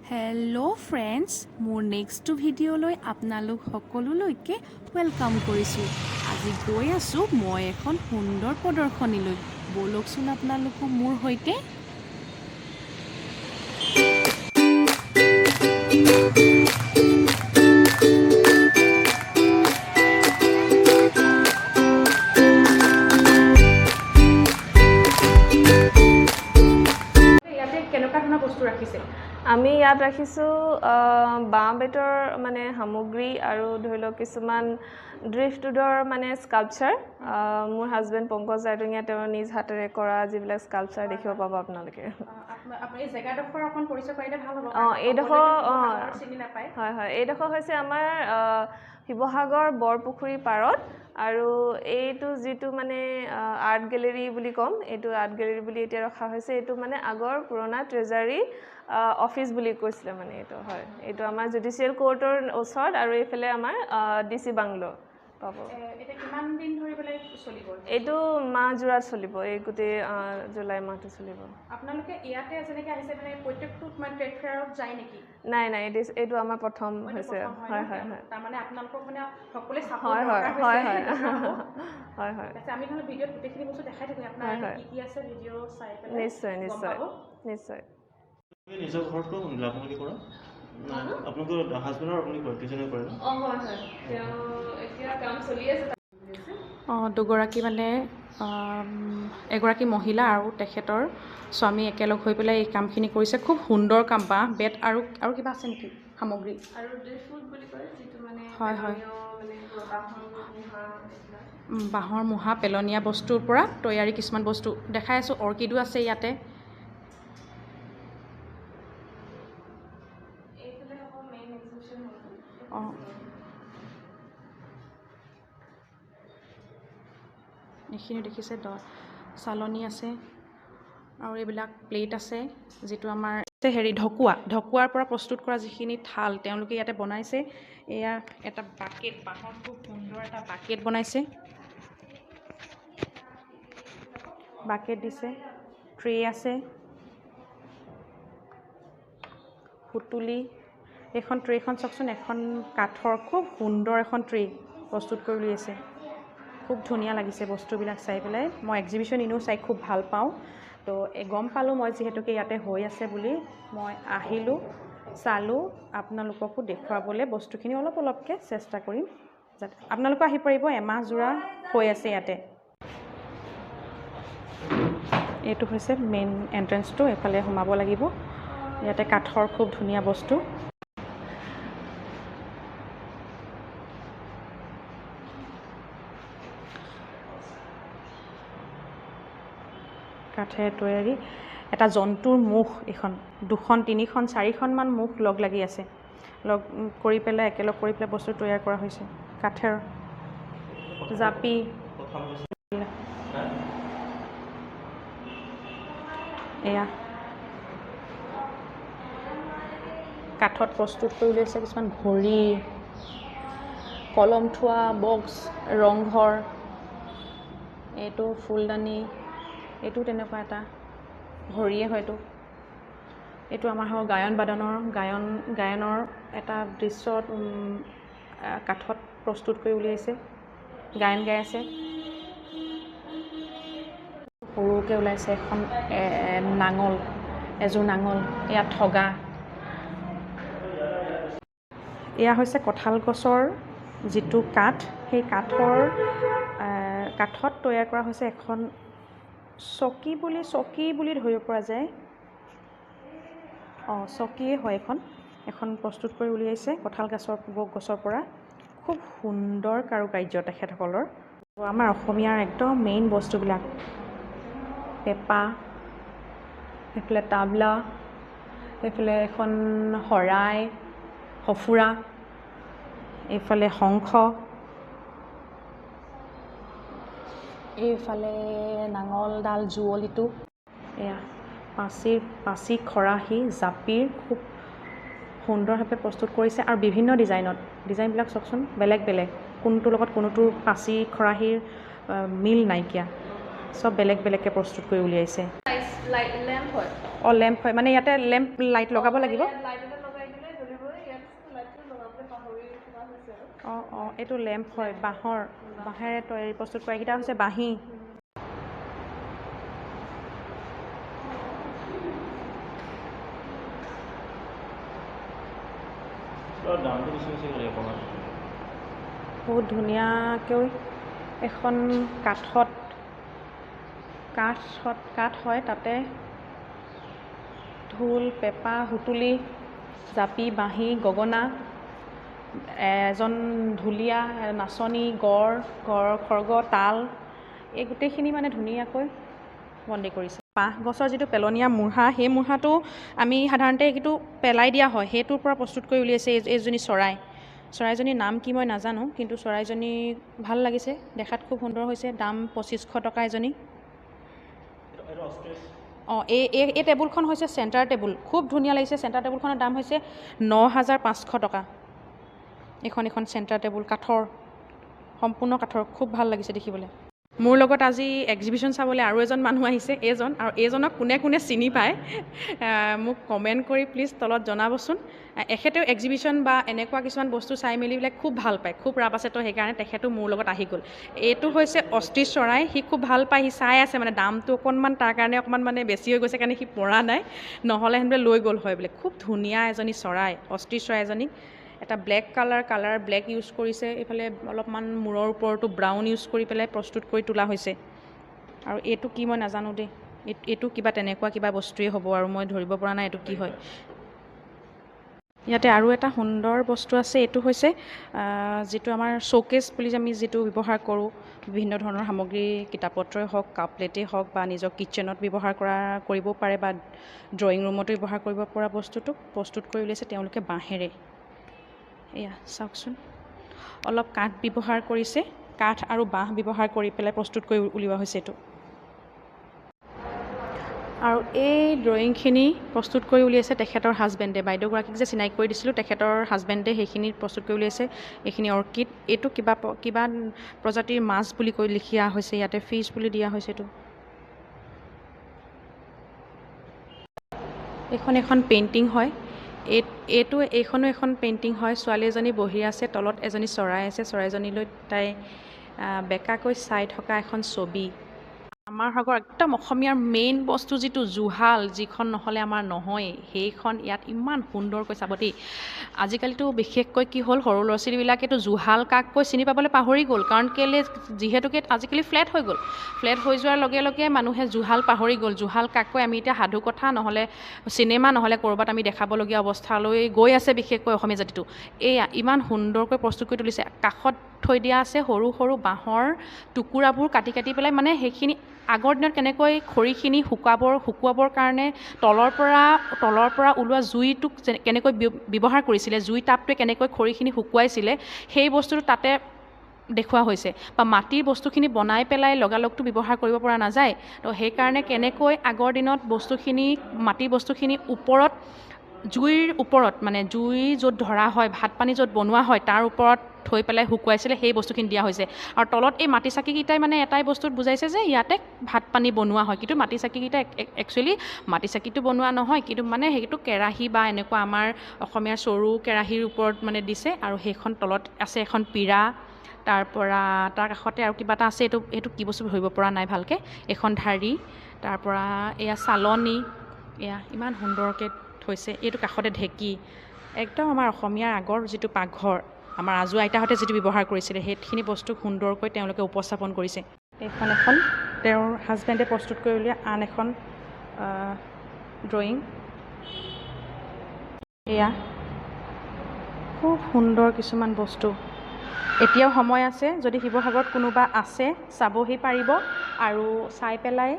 Hello' friends, মোৰ next ভিডিঅ'লৈ আপোনালোক সকলোলৈকে ৱেলকাম কৰিছোঁ। আজি গৈ আছোঁ মই এখন সুন্দৰ প্ৰদৰ্শনীলৈ। ব'লকচোন আপোনালোকো মোৰ সৈতে। আমি ইয়াত ৰাখিছোঁ বাঁহ বেতৰ মানে সামগ্ৰী আৰু ধৰি লওক কিছুমান ড্ৰিফ্টউডৰ মানে স্কাল্পচাৰ। মোৰ হাজবেণ্ড পংকজ ৰাইডঙীয়া তেওঁৰ নিজ হাতেৰে কৰা যিবিলাক স্কাল্পচাৰ দেখিব পাব আপোনালোকে। এইডোখৰ হয় হয়, এইডোখৰ হৈছে আমাৰ শিৱসাগৰ বৰপুখুৰী পাৰত। আৰু এইটো যিটো মানে আৰ্ট গেলেৰী বুলি ক'ম, এইটো আৰ্ট গেলেৰী বুলি এতিয়া ৰখা হৈছে। এইটো মানে আগৰ পুৰণা ট্ৰেজাৰী অফিচ বুলি কৈছিলে মানে এইটো হয়। এইটো আমাৰ জুডিচিয়েল কোৰ্টৰ ওচৰত আৰু এইফালে আমাৰ DC বাংলো পাব। এইটো মাহ জোৰাত চলিব, এই গোটেই জুলাই মাহটো চলিব। আপোনালোকে ইয়াতে যেনেকৈ আহিছে মানে প্ৰত্যেকটো মানে ট্ৰেড ফেয়াৰত যায় নেকি? নাই, এইটো আমাৰ প্ৰথম হৈছে। হয় হয় হয়, তাৰমানে আপোনালোকক মানে সকলোৱে হয় হয় হয় হয় হয় হয়, আমি নহ'লে ভিডিঅ'ত গোটেইখিনি বস্তু দেখাই থাকোঁ। আপোনাৰ কি কি আছে ভিডিঅ' চাই পেলাই নিশ্চয় নিশ্চয় নিশ্চয়। নিজৰ ঘৰতো আপোনালোকে কৰা? আপোনালোকৰ হাজবেণ্ডৰ আপুনি কৰে, দুজনে কৰে? হয় হয়, তেওঁ এতিয়া কাম চলি আছে। দুগৰাকী মানে এগৰাকী মহিলা আৰু তেখেতৰ স্বামী একেলগ হৈ পেলাই এই কামখিনি কৰিছে। খুব সুন্দৰ কাম। বাঁহ বেত আৰু কিবা আছে নেকি সামগ্ৰী? আৰু ড্ৰিফ্টউড বুলি কয় যিটো মানে হয় হয়, বাঁহৰ বাঁহৰ মুঢ়া পেলনীয়া বস্তুৰ পৰা তৈয়াৰী কিছুমান বস্তু দেখাই আছোঁ। অৰ্কিডো আছে ইয়াতে। অঁ, এইখিনি দেখিছে, চালনী আছে আৰু এইবিলাক প্লেট আছে, যিটো আমাৰ ঢকুৱাৰ পৰা প্ৰস্তুত কৰা যিখিনি থাল তেওঁলোকে ইয়াতে বনাইছে। এয়া এটা বাকেট, বাঁহৰ খুব সুন্দৰ এটা বাকেট বনাইছে। বাকেট দিছে, ট্ৰে আছে, সুতুলি। এইখন ট্ৰেখন চাওকচোন, এখন কাঠৰ খুব সুন্দৰ এখন ট্ৰে প্ৰস্তুত কৰি উলিয়াইছে। খুব ধুনীয়া লাগিছে বস্তুবিলাক চাই পেলাই। মই এক্সিবিশ্যন এনেও চাই খুব ভাল পাওঁ। তো গম পালোঁ মই যিহেতুকে ইয়াতে হৈ আছে বুলি, মই আহিলোঁ, চালোঁ। আপোনালোককো দেখুৱাবলৈ বস্তুখিনি অলপকৈ চেষ্টা কৰিম, যাতে আপোনালোকো আহি পাৰিব। এমাহ জোৰা হৈ আছে ইয়াতে। এইটো হৈছে মেইন এণ্ট্ৰেঞ্চটো, এফালে সোমাব লাগিব। ইয়াতে কাঠৰ খুব ধুনীয়া বস্তু। কাঠেৰে তৈয়াৰী এটা জন্তুৰ মুখ। এইখন 2খন 3খন 4খনমান মুখ লগ লাগি আছে, লগ কৰি পেলাই একেলগ কৰি পেলাই বস্তু তৈয়াৰ কৰা হৈছে। কাঠেৰ জাপি, এয়া কাঠত প্ৰস্তুত কৰি উলিয়াইছে কিছুমান ঘড়ী, কলম থোৱা বক্স, ৰংঘৰ। এইটো ফুলদানি, এইটো তেনেকুৱা এটা ঘড়ীয়ে হয়তো। এইটো আমাৰ গায়নৰ এটা দৃশ্যত কাঠত প্ৰস্তুত কৰি উলিয়াইছে, গায়ন গাই আছে। সৰুকৈ ওলাইছে এখন নাঙল, এযোৰ নাঙল। এয়া ঠগা। এয়া হৈছে কঁঠাল গছৰ যিটো কাঠ, সেই কাঠত তৈয়াৰ কৰা হৈছে এখন চকী বুলি ধৰিব পৰা যায়। চকীয়ে হয় এখন প্ৰস্তুত কৰি উলিয়াইছে কঁঠাল গছৰ পৰা। খুব সুন্দৰ কাৰুকাৰ্য তেখেতসকলৰ। আমাৰ অসমীয়াৰ একদম মেইন বস্তুবিলাক, পেঁপা, এইফালে তাবলা, এইফালে এখন শৰাই, সঁফুৰা, এইফালে শংখ, এইফালে নাঙলডাল, যুঁৱলিটো। এয়া পাচি, খৰাহী, জাপিৰ খুব সুন্দৰভাৱে প্ৰস্তুত কৰিছে। আৰু বিভিন্ন ডিজাইনবিলাক চাওকচোন, বেলেগ বেলেগ, কোনটোৰ লগত কোনোটোৰ পাচি খৰাহীৰ মিল নাইকিয়া, চব বেলেগ বেলেগকৈ প্ৰস্তুত কৰি উলিয়াইছে। অঁ লেম্প হয় মানে ইয়াতে লেম্প লাইট লগাব লাগিব অঁ অঁ এইটো লেম্প হয় বাঁহেৰে তৈয়াৰী প্ৰস্তুত কৰা এইকেইটা হৈছে বাঁহী দামটো বেছি বেছি লাগে অকণমান বহুত ধুনীয়াকৈ এখন কাঠ হয় তাতে ঢোল পেঁপা সুতুলি জাপি বাঁহী গগনা এজন ঢুলীয়া নাচনী গড় খৰ্গ তাল এই গোটেইখিনি মানে ধুনীয়াকৈ বন্দী কৰিছে বাঁহ গছৰ যিটো পেলনীয়া মূঢ়া সেই মূঢ়াটো আমি সাধাৰণতে সেইটো পেলাই দিয়া হয় সেইটোৰ পৰা প্ৰস্তুত কৰি উলিয়াইছে এইজনী চৰাইজনীৰ নাম কি মই নাজানো কিন্তু চৰাইজনী ভাল লাগিছে দেখাত খুব সুন্দৰ হৈছে দাম 2500 টকা এজনী অঁ এই টেবুলখন হৈছে চেণ্টাৰ টেবুল খুব ধুনীয়া লাগিছে চেণ্টাৰ টেবুলখনৰ দাম হৈছে 9500 টকা এখন চেণ্টাৰ টেবুল কাঠৰ সম্পূৰ্ণ কাঠৰ খুব ভাল লাগিছে দেখিবলৈ মোৰ লগত আজি এক্সিবিশ্যন চাবলৈ আৰু এজন মানুহ আহিছে আৰু এইজনক কোনে কোনে চিনি পায় মোক কমেণ্ট কৰি প্লিজ তলত জনাবচোন এখেতেও এক্সিবিশ্যন বা এনেকুৱা কিছুমান বস্তু চাই মেলি পেলাই খুব ভাল পায় খুব ৰাপ আছে তো সেইকাৰণে তেখেতো মোৰ লগত আহি গ'ল এইটো হৈছে অষ্ট্ৰিচ চৰাই সি খুব ভাল পায় সি চাই আছে মানে দামটো অকণমান তাৰ কাৰণে অকণমান মানে বেছি হৈ গৈছে কাৰণে সি পৰা নাই নহ'লে সেনেকৈ লৈ গ'ল হয় বোলে খুব ধুনীয়া এজনী চৰাই অষ্ট্ৰিচ চৰাই এজনী এটা ব্লেক কালাৰ ব্লেক ইউজ কৰিছে এইফালে অলপমান মূৰৰ ওপৰতো ব্ৰাউন ইউজ কৰি পেলাই প্ৰস্তুত কৰি তোলা হৈছে আৰু এইটো কি মই নাজানো দেই এইটো কিবা তেনেকুৱা কিবা বস্তুৱেই হ'ব আৰু মই ধৰিব পৰা নাই এইটো কি হয় ইয়াতে আৰু এটা সুন্দৰ বস্তু আছে এইটো হৈছে যিটো আমাৰ শ্ব'কেছ বুলি আমি যিটো ব্যৱহাৰ কৰোঁ বিভিন্ন ধৰণৰ সামগ্ৰী কিতাপ পত্ৰই হওক কাপ প্লেটেই হওক বা নিজৰ কিটচেনত ব্যৱহাৰ কৰিব পাৰে বা ড্ৰয়িং ৰুমতো ব্যৱহাৰ কৰিব পৰা বস্তুটোক প্ৰস্তুত কৰি উলিয়াইছে তেওঁলোকে বাঁহেৰে এয়া চাওকচোন অলপ কাঠ ব্যৱহাৰ কৰিছে কাঠ আৰু বাঁহ ব্যৱহাৰ কৰি পেলাই প্ৰস্তুত কৰি উলিওৱা হৈছে এইটো আৰু এই ড্ৰয়িংখিনি প্ৰস্তুত কৰি উলিয়াইছে তেখেতৰ হাজবেণ্ডে বাইদেউগৰাকীক যে চিনাকি কৰি দিছিলোঁ তেখেতৰ হাজবেণ্ডে সেইখিনি প্ৰস্তুত কৰি উলিয়াইছে এইখিনি অৰ্কিড এইটো কিবা প্ৰজাতিৰ মাছ বুলি কৈ লিখা হৈছে ইয়াতে ফিছ বুলি দিয়া হৈছে এইটো এখন পেইণ্টিং হয় এইখনো এখন পেইণ্টিং হয় ছোৱালী এজনী বহি আছে তলত এজনী চৰাই আছে চৰাইজনীলৈ তাই বেকাকৈ চাই থকা এখন ছবি আমাৰ ভাগৰ একদম অসমীয়াৰ মেইন বস্তু যিটো জুহাল যিখন নহ'লে আমাৰ নহয়েই সেইখন ইয়াত ইমান সুন্দৰকৈ চাব দেই আজিকালিতো বিশেষকৈ কি হ'ল সৰু ল'ৰা ছোৱালীবিলাকেতো জুহাল কাককৈ চিনি পাবলৈ পাহৰি গ'ল কাৰণ কেলৈ যিহেতুকে আজিকালি ফ্লেট হৈ গ'ল ফ্লেট হৈ যোৱাৰ লগে লগে মানুহে জুহাল পাহৰি গ'ল জুহাল কাককৈ আমি এতিয়া সাধু কথা নহ'লে চিনেমা নহ'লে ক'ৰবাত আমি দেখাবলগীয়া অৱস্থালৈ গৈ আছে বিশেষকৈ অসমীয়া জাতিটো এয়া ইমান সুন্দৰকৈ প্ৰস্তুত কৰি তুলিছে কাষত থৈ দিয়া আছে সৰু সৰু বাঁহৰ টুকুৰাবোৰ কাটি পেলাই মানে সেইখিনি আগৰ দিনত কেনেকৈ খৰিখিনি শুকুৱাবৰ কাৰণে তলৰ পৰা ওলোৱা জুইটোক কেনেকৈ ব্যৱহাৰ কৰিছিলে জুই তাপটোৱে কেনেকৈ খৰিখিনি শুকুৱাইছিলে সেই বস্তুটো তাতে দেখুওৱা হৈছে বা মাটিৰ বস্তুখিনি বনাই পেলাই লগালগটো ব্যৱহাৰ কৰিব পৰা নাযায় তো সেইকাৰণে কেনেকৈ আগৰ দিনত মাটিৰ বস্তুখিনি জুইৰ ওপৰত মানে জুই য'ত ধৰা হয় ভাত পানী য'ত বনোৱা হয় তাৰ ওপৰত থৈ পেলাই শুকুৱাইছিলে সেই বস্তুখিনি দিয়া হৈছে আৰু তলত এই মাটি চাকিকেইটাই মানে এটাই বস্তুত বুজাইছে যে ইয়াতে ভাত পানী বনোৱা হয় কিন্তু মাটি চাকিকেইটা একচুৱেলি মাটি চাকিটো বনোৱা নহয় কিন্তু মানে সেইটো কেৰাহী বা এনেকুৱা আমাৰ অসমীয়াৰ চৰু কেৰাহীৰ ওপৰত মানে দিছে আৰু সেইখন তলত আছে এখন পীৰা তাৰ কাষতে আৰু কিবা এটা আছে এইটো কি বস্তু ধৰিব পৰা নাই ভালকৈ এখন ঢাৰি তাৰপৰা এয়া চালনী এয়া ইমান সুন্দৰকৈ থৈছে এইটো কাষতে ঢেঁকী একদম আমাৰ অসমীয়াৰ আগৰ যিটো পাকঘৰ আমাৰ আজু আইতাহঁতে যিটো ব্যৱহাৰ কৰিছিলে সেইখিনি বস্তু সুন্দৰকৈ তেওঁলোকে উপস্থাপন কৰিছে এইখন তেওঁৰ হাজবেণ্ডে প্ৰস্তুত কৰি উলিওৱা আন এখন ড্ৰয়িং এয়া খুব সুন্দৰ কিছুমান বস্তু এতিয়াও সময় আছে যদি শিৱসাগৰত কোনোবা আছে চাবহি পাৰিব আৰু চাই পেলাই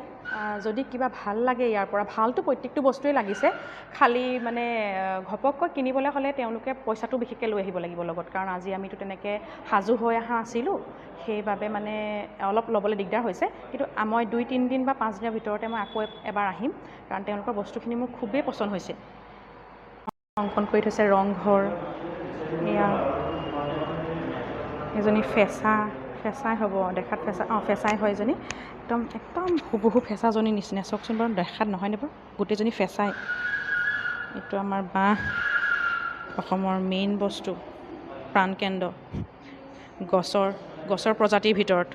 যদি কিবা ভাল লাগে ইয়াৰ পৰা ভালটো প্ৰত্যেকটো বস্তুৱেই লাগিছে খালি মানে ঘপককৈ কিনিবলৈ হ'লে তেওঁলোকে পইচাটো বিশেষকৈ লৈ আহিব লাগিব লগত কাৰণ আজি আমিতো তেনেকৈ সাজু হৈ অহা আছিলোঁ সেইবাবে মানে অলপ ল'বলৈ দিগদাৰ হৈছে কিন্তু মই 2-3 দিন বা 5 দিনৰ ভিতৰতে মই আকৌ এবাৰ আহিম কাৰণ তেওঁলোকৰ বস্তুখিনি মোৰ খুবেই পচন্দ হৈছে অংকন কৰি থৈছে ৰংঘৰ এয়া এজনী ফেঁচা ফেঁচাই হ'ব দেখাত ফেঁচাই হয় এজনী একদম হুবহু ফেঁচাজনীৰ নিচিনা চাওকচোন বাৰু দেখাত নহয়নে বাৰু গোটেইজনী ফেঁচাই এইটো আমাৰ বাঁহ অসমৰ মেইন বস্তু প্ৰাণকেন্দ্ৰ গছৰ প্ৰজাতিৰ ভিতৰত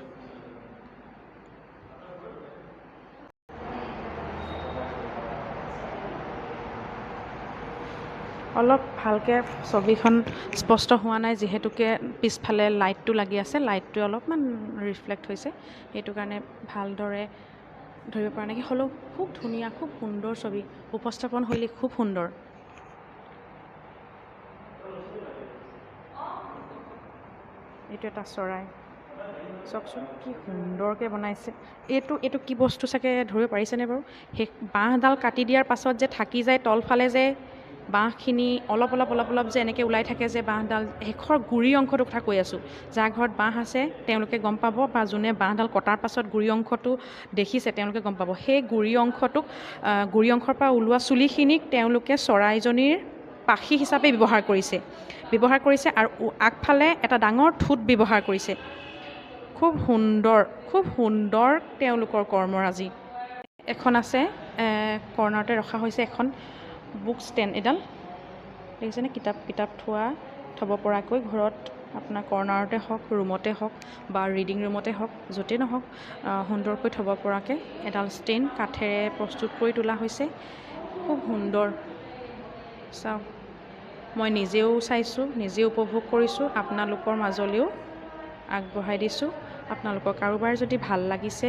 অলপ ভালকৈ ছবিখন স্পষ্ট হোৱা নাই যিহেতুকে পিছফালে লাইটটো লাগি আছে লাইটটোৱে অলপমান ৰিফ্লেক্ট হৈছে সেইটো কাৰণে ভালদৰে ধৰিব পৰা নাই হ'লেও খুব ধুনীয়া খুব সুন্দৰ ছবি উপস্থাপন শৈলী খুব সুন্দৰ এইটো এটা চৰাই চাওকচোন কি সুন্দৰকৈ বনাইছে এইটো কি বস্তু চাগে ধৰিব পাৰিছেনে বাৰু সেই বাঁহডাল কাটি দিয়াৰ পাছত যে থাকি যায় তলফালে যে বাঁহখিনি অলপ যে এনেকৈ ওলাই থাকে যে বাঁহডাল শেষৰ গুৰি অংশটোৰ কথা কৈ আছোঁ যাৰ ঘৰত বাঁহ আছে তেওঁলোকে গম পাব বা যোনে বাঁহডাল কটাৰ পাছত গুৰি অংশটো দেখিছে তেওঁলোকে গম পাব সেই গুৰি অংশৰ পৰা ওলোৱা চুলিখিনিক তেওঁলোকে চৰাইজনীৰ পাখি হিচাপে ব্যৱহাৰ কৰিছে আৰু আগফালে এটা ডাঙৰ ঠোঁট ব্যৱহাৰ কৰিছে খুব সুন্দৰ তেওঁলোকৰ কৰ্মৰাজি এখন আছে কৰ্ণাৰতে ৰখা হৈছে এখন বুক ষ্টেণ্ড এডাল দেখিছেনে কিতাপ থ'ব পৰাকৈ ঘৰত আপোনাৰ কৰ্ণাৰতে হওক ৰুমতে হওক বা ৰিডিং ৰুমতে হওক য'তেই নহওক সুন্দৰকৈ থ'ব পৰাকৈ এডাল ষ্টেণ্ড কাঠেৰে প্ৰস্তুত কৰি তোলা হৈছে খুব সুন্দৰ চাওক মই নিজেও চাইছোঁ নিজেও উপভোগ কৰিছোঁ আপোনালোকৰ মাজলৈও আগবঢ়াই দিছোঁ আপোনালোকৰ কাৰোবাৰ যদি ভাল লাগিছে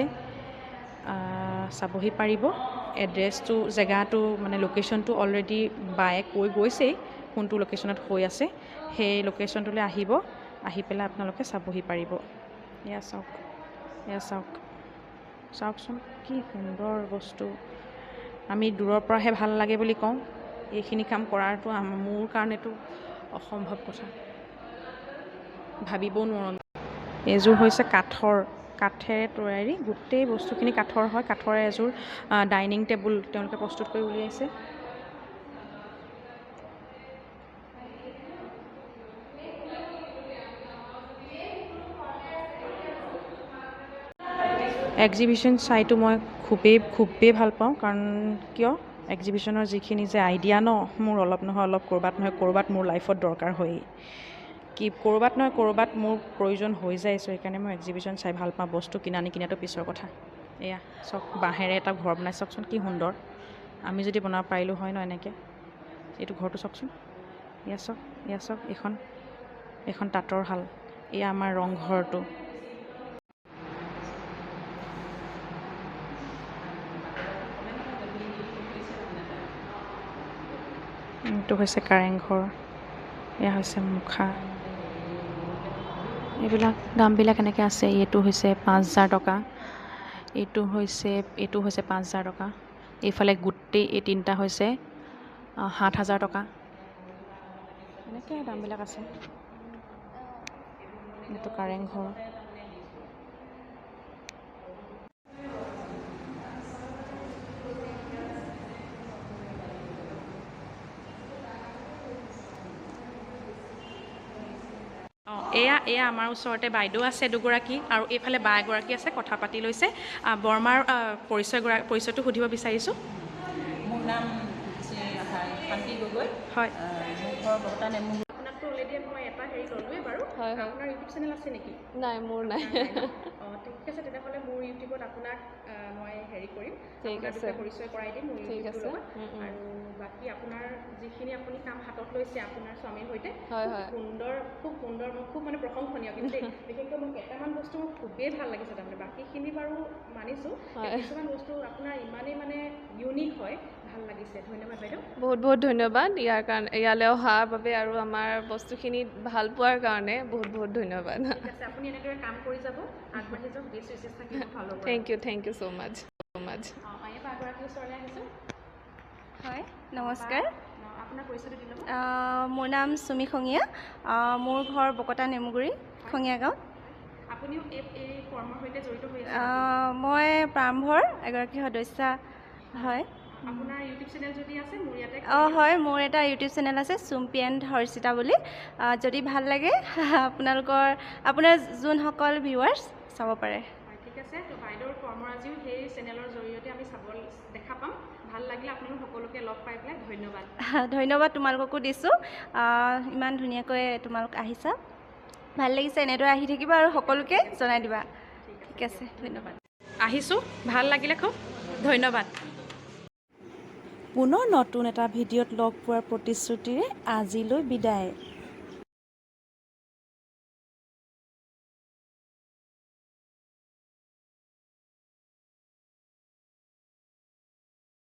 চাবহি পাৰিব এড্ৰেছটো জেগাটো মানে লোকেশ্যনটো অলৰেডি বায়ে কৈ গৈছেই কোনটো লোকেশ্যনত হৈ আছে সেই লোকেশ্যনটোলৈ আহি পেলাই আপোনালোকে চাবহি পাৰিব এয়া চাওকচোন কি সুন্দৰ বস্তু আমি দূৰৰ পৰাহে ভাল লাগে বুলি কওঁ এইখিনি কাম কৰাটো মোৰ কাৰণেতো অসম্ভৱ কথা ভাবিবও নোৱাৰোঁ এযোৰ হৈছে কাঠেৰে তৈয়াৰী গোটেই বস্তুখিনি কাঠৰ হয় কাঠৰে এযোৰ ডাইনিং টেবুল তেওঁলোকে প্ৰস্তুত কৰি উলিয়াইছে এক্সিবিশ্যন চাইটো মই খুবেই ভাল পাওঁ কাৰণ কিয় এক্সিবিশ্যনৰ যিখিনি যে আইডিয়া মোৰ অলপ নহয় অলপ ক'ৰবাত মোৰ লাইফত দৰকাৰ হয়েই ক'ৰবাত নহয় ক'ৰবাত মোৰ প্ৰয়োজন হৈ যায় সেইকাৰণে মই এক্সিবিশ্যন চাই ভাল পাওঁ বস্তু কিনাটো পিছৰ কথা এয়া চাওক বাঁহেৰে এটা ঘৰ বনাই চাওকচোন কি সুন্দৰ আমি যদি বনাব পাৰিলোঁ হয় এনেকৈ এইটো ঘৰটো চাওকচোন এয়া চাওক এখন তাঁতৰ শাল এয়া আমাৰ ৰংঘৰটো এইটো হৈছে কাৰেংঘৰ এয়া হৈছে মুখা এইবিলাক দামবিলাক এনেকৈ আছে এইটো হৈছে 5,000 টকা এইটো হৈছে 5,000 টকা এইফালে গোটেই এই তিনিটা হৈছে 7,000 টকা এনেকৈ দামবিলাক আছে এইটো কাৰেংঘৰ এয়া আমাৰ ওচৰতে বাইদেউ আছে দুগৰাকী আৰু এইফালে বা এগৰাকী আছে কথা পাতি লৈছে বৰমাৰ পৰিচয়টো সুধিব বিচাৰিছোঁ মোৰ নাম শান্তি গগৈ হয় মোৰ ঘৰ বৰতা নেমু আপোনাকতো অলৰেডি মই এটা হেৰি ল'লোৱে বাৰু হয় আপোনাৰ ইউটিউব চেনেল আছে নেকি নাই মোৰ নাই ঠিক আছে তেতিয়াহ'লে মোৰ ইউটিউবত আপোনাক মই হেৰি কৰিম ঠিক আছে পৰিচয় কৰাই দিম মোৰ ঠিক আছে আৰু বাকী আপোনাৰ যিখিনি আপুনি কাম হাতত লৈছে আপোনাৰ স্বামীৰ সৈতে খুব সুন্দৰ মই খুব মানে প্ৰশংসনীয় কিন্তু বিশেষকৈ মোক কেইটামান বস্তু মোৰ খুবেই ভাল লাগিছে তাৰমানে বাকীখিনি বাৰু মানিছোঁ কিছুমান বস্তু আপোনাৰ ইমানেই মানে ইউনিক হয় ভাল লাগিছে ধন্যবাদ বাইদেউ বহুত ধন্যবাদ ইয়ালৈ অহাৰ বাবে আৰু আমাৰ বস্তুখিনি ভাল পোৱাৰ কাৰণে বহুত ধন্যবাদ ঠিক আছে আপুনি এনেদৰে কাম কৰি যাব আগবাঢ়ি যাওক বেষ্ট উইচেছ থাকিব ভাল হ'ব থেংক ইউ so much আগৰাকী ওচৰলৈ আহিছোঁ হয় নমস্কাৰ আপোনাৰ পৰিচয়টো দি ল'ব মোৰ নাম চুমি খঙীয়া মোৰ ঘৰ বকতা নেমুগুৰি খঙীয়া গাঁৱত আপুনিও এই কৰ্মৰ সৈতে জড়িত হৈ আছে মই প্ৰাৰম্ভৰ এগৰাকী সদস্যা হয় আপোনাৰ ইউটিউব চেনেল যদি আছে মোৰ ইয়াতে অঁ হয়, মোৰ এটা ইউটিউব চেনেল আছে চুম্পি এণ্ড হৰ্ষিতা বুলি। যদি ভাল লাগে আপোনাৰ যোনসকল ভিউৱাৰ্ছ চাব পাৰে। হয়, ঠিক আছে। তো বাইদেউৰ কৰ্মৰাজিও সেই চেনেলৰ জৰিয়তে আমি দেখা পাম। ভাল লাগিলে আপোনালোক সকলোকে লগ পাই পেলাই ধন্যবাদ। ধন্যবাদ তোমালোককো দিছোঁ। ইমান ধুনীয়াকৈ তোমালোক আহিছা, ভাল লাগিছে। এনেদৰে আহি থাকিবা আৰু সকলোকে জনাই দিবা। ঠিক আছে, ধন্যবাদ। আহিছোঁ, ভাল লাগিলে খুব, ধন্যবাদ। পুনৰ নতুন এটা ভিডিঅ'ত লগ পোৱাৰ প্ৰতিশ্ৰুতিৰে আজিলৈ বিদায়।